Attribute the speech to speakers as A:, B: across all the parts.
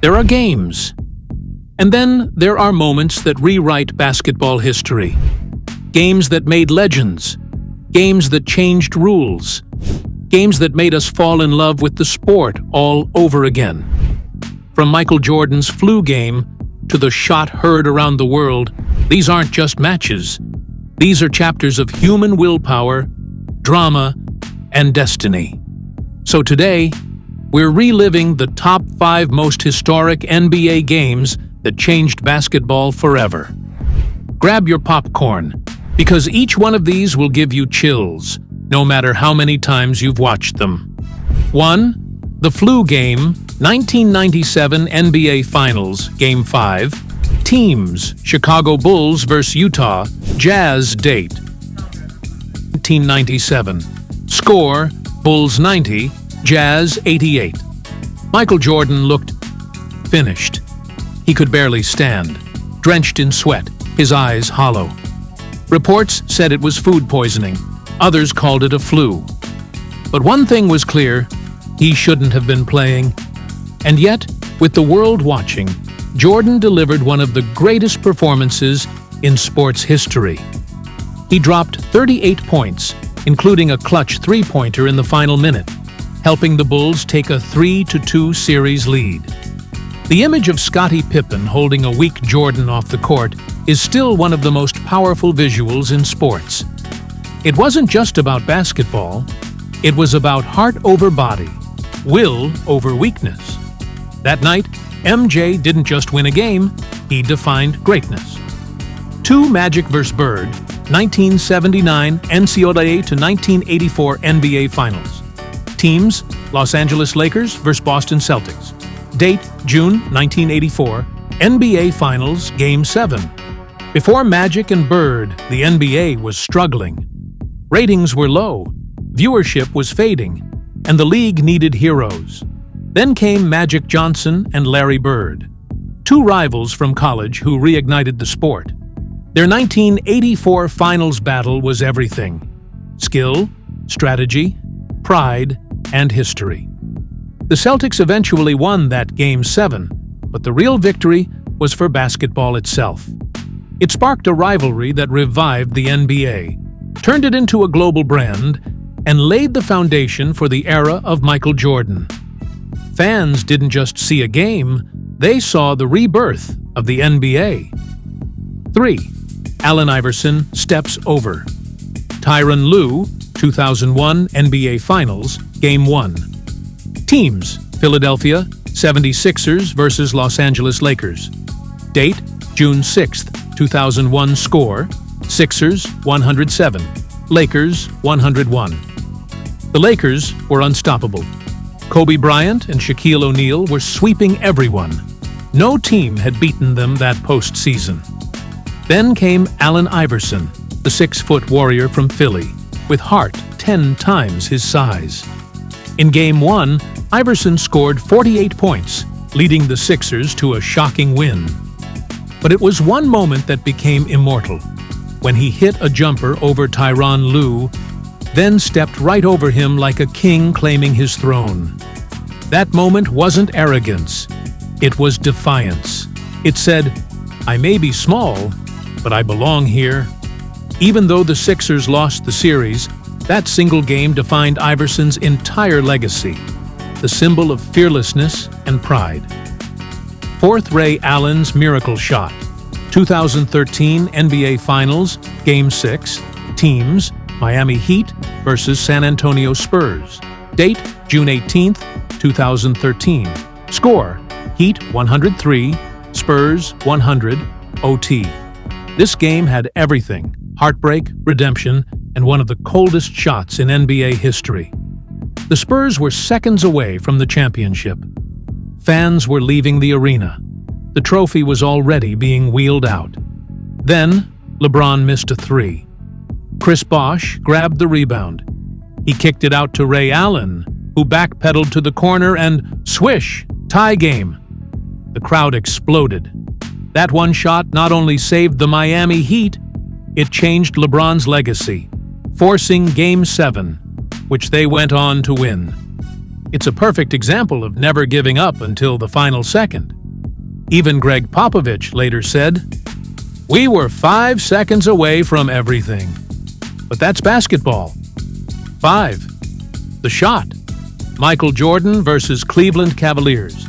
A: There are games. And then there are moments that rewrite basketball history. Games that made legends. Games that changed rules. Games that made us fall in love with the sport all over again. From Michael Jordan's flu game to the shot heard around the world, these aren't just matches. These are chapters of human willpower, drama, and destiny. So today, we're reliving the top 5 most historic NBA games that changed basketball forever. Grab your popcorn, because each one of these will give you chills, no matter how many times you've watched them. 1. The Flu Game, 1997 NBA Finals, Game 5. Teams, Chicago Bulls vs. Utah Jazz. Date, 1997. Score, Bulls 90, Jazz 88. Michael Jordan looked finished. He could barely stand, drenched in sweat, his eyes hollow. Reports said it was food poisoning. Others called it a flu. But one thing was clear, he shouldn't have been playing. And yet, with the world watching, Jordan delivered one of the greatest performances in sports history. He dropped 38 points, including a clutch three-pointer in the final minute, helping the Bulls take a 3-2 series lead. The image of Scottie Pippen holding a weak Jordan off the court is still one of the most powerful visuals in sports. It wasn't just about basketball, it was about heart over body, will over weakness. That night, MJ didn't just win a game, he defined greatness. 2 Magic vs. Bird, 1979 NCAA to 1984 NBA Finals. Teams, Los Angeles Lakers vs. Boston Celtics. Date, June 1984, NBA Finals, Game 7. Before Magic and Bird, the NBA was struggling. Ratings were low, viewership was fading, and the league needed heroes. Then came Magic Johnson and Larry Bird, 2 rivals from college who reignited the sport. Their 1984 Finals battle was everything: skill, strategy, pride, and history. The Celtics eventually won that Game 7, but the real victory was for basketball itself. It sparked a rivalry that revived the NBA, turned it into a global brand, and laid the foundation for the era of Michael Jordan. Fans didn't just see a game, they saw the rebirth of the NBA. 3. Allen Iverson steps over. Tyronn Lue, 2001 NBA Finals, Game 1. Teams, Philadelphia 76ers vs. Los Angeles Lakers. Date, June 6, 2001. Score, Sixers 107, Lakers 101. The Lakers were unstoppable. Kobe Bryant and Shaquille O'Neal were sweeping everyone. No team had beaten them that postseason. Then came Allen Iverson, the 6-foot warrior from Philly, with heart 10 times his size. In Game 1, Iverson scored 48 points, leading the Sixers to a shocking win. But it was one moment that became immortal, when he hit a jumper over Tyronn Lue, then stepped right over him like a king claiming his throne. That moment wasn't arrogance, it was defiance. It said, "I may be small, but I belong here." Even though the Sixers lost the series, that single game defined Iverson's entire legacy, the symbol of fearlessness and pride. 4th, Ray Allen's miracle shot. 2013 NBA Finals, Game 6. Teams, Miami Heat vs. San Antonio Spurs. Date, June 18, 2013. Score, Heat 103, Spurs 100, OT. This game had everything: heartbreak, redemption, and one of the coldest shots in NBA history. The Spurs were seconds away from the championship. Fans were leaving the arena. The trophy was already being wheeled out. Then, LeBron missed a 3. Chris Bosh grabbed the rebound. He kicked it out to Ray Allen, who backpedaled to the corner and swish, tie game. The crowd exploded. That one shot not only saved the Miami Heat, it changed LeBron's legacy, forcing Game 7, which they went on to win. It's a perfect example of never giving up until the final second. Even Greg Popovich later said, "We were 5 seconds away from everything." But that's basketball. 5. The shot. Michael Jordan versus Cleveland Cavaliers.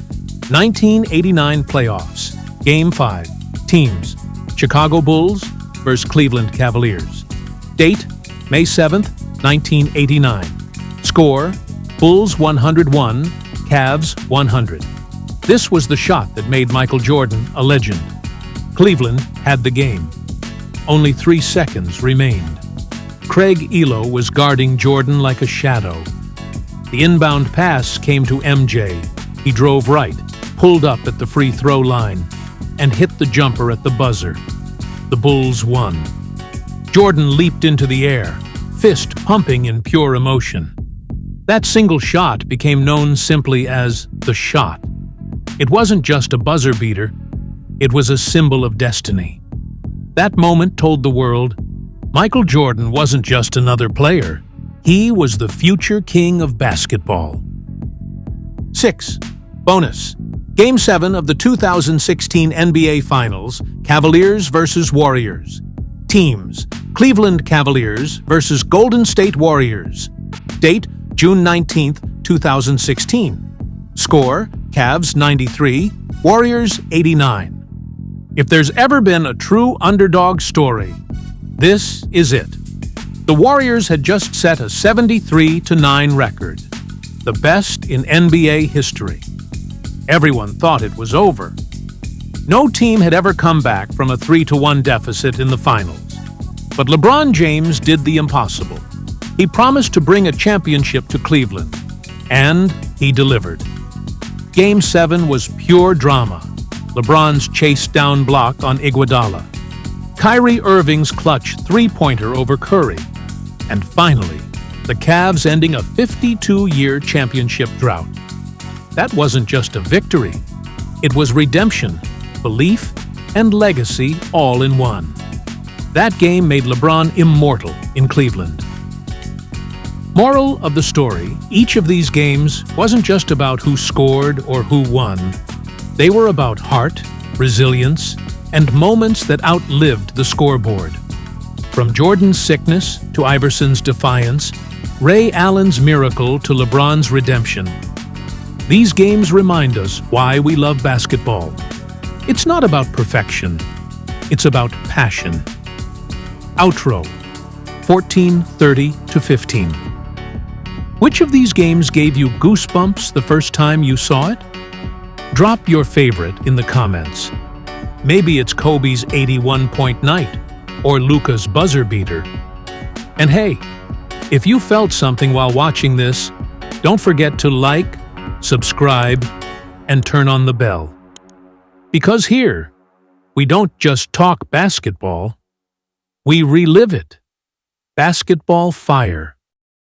A: 1989 playoffs. Game 5. Teams. Chicago Bulls versus Cleveland Cavaliers. Date, May 7th, 1989. Score, Bulls 101, Cavs 100. This was the shot that made Michael Jordan a legend. Cleveland had the game. Only 3 seconds remained. Craig Elo was guarding Jordan like a shadow. The inbound pass came to MJ. He drove right, pulled up at the free throw line, and hit the jumper at the buzzer. The Bulls won. Jordan leaped into the air, fist pumping in pure emotion. That single shot became known simply as the shot. It wasn't just a buzzer beater, it was a symbol of destiny. That moment told the world, Michael Jordan wasn't just another player. He was the future king of basketball. 6. Bonus. Game 7 of the 2016 NBA Finals, Cavaliers versus Warriors. Teams, Cleveland Cavaliers versus Golden State Warriors. Date, June 19, 2016. Score, Cavs 93, Warriors 89. If there's ever been a true underdog story, this is it. The Warriors had just set a 73-9 record, the best in NBA history. Everyone thought it was over. No team had ever come back from a 3-1 deficit in the finals. But LeBron James did the impossible. He promised to bring a championship to Cleveland, and he delivered. Game 7 was pure drama. LeBron's chase-down block on Iguodala, Kyrie Irving's clutch three-pointer over Curry, and finally, the Cavs ending a 52-year championship drought. That wasn't just a victory. It was redemption, belief, and legacy all in one. That game made LeBron immortal in Cleveland. Moral of the story, each of these games wasn't just about who scored or who won. They were about heart, resilience, and moments that outlived the scoreboard. From Jordan's sickness to Iverson's defiance, Ray Allen's miracle to LeBron's redemption. These games remind us why we love basketball. It's not about perfection. It's about passion. Outro, 14:30-15. Which of these games gave you goosebumps the first time you saw it? Drop your favorite in the comments. Maybe it's Kobe's 81-point night or Luka's buzzer beater. And hey, if you felt something while watching this, don't forget to like, subscribe, and turn on the bell. Because here, we don't just talk basketball, we relive it. Basketball fire.